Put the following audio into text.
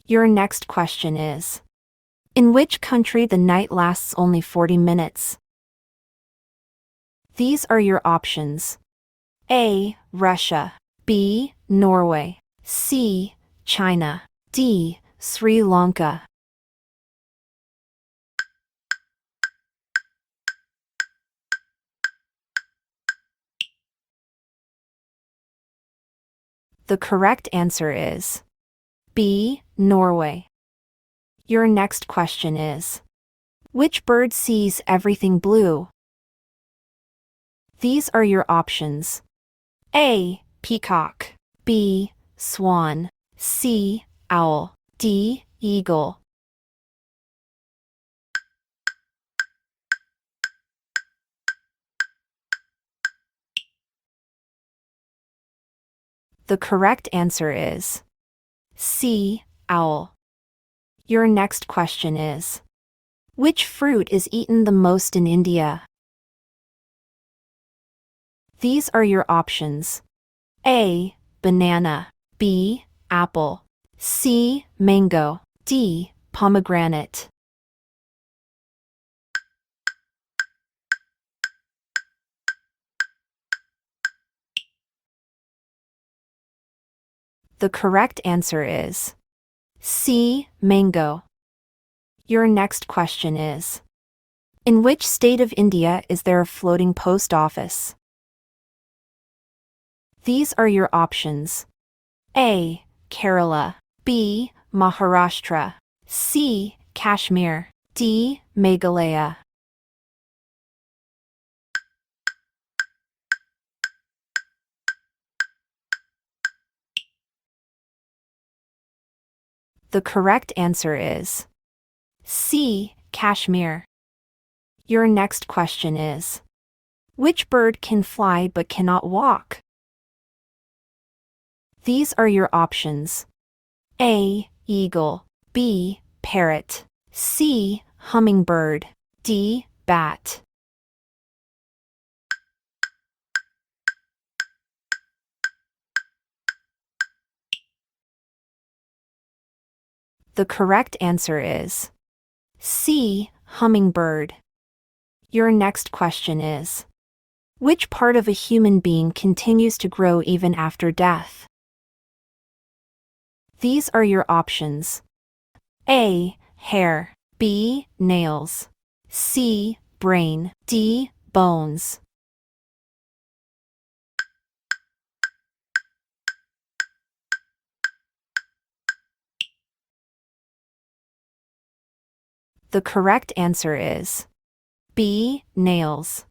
Your next question is: in which country the night lasts only 40 minutes? These are your options. A. Russia. B. Norway. C. China. D. Sri Lanka. The correct answer is B. Norway. Your next question is: which bird sees everything blue? These are your options. A. Peacock. B. Swan. C. Owl. D. Eagle. The correct answer is C. Owl. Your next question is: which fruit is eaten the most in India? These are your options. A. Banana. B. Apple. C. Mango. D. Pomegranate. The correct answer is C. Mango. Your next question is: in which state of India is there a floating post office? These are your options. A. Kerala. B. Maharashtra. C. Kashmir. D. Meghalaya. The correct answer is C. Kashmir. Your next question is: which bird can fly but cannot walk? These are your options. A. Eagle. B. Parrot. C. Hummingbird. D. Bat. The correct answer is C. Hummingbird. Your next question is: which part of a human being continues to grow even after death? These are your options. A. Hair. B. Nails. C. Brain. D. Bones. The correct answer is B. Nails.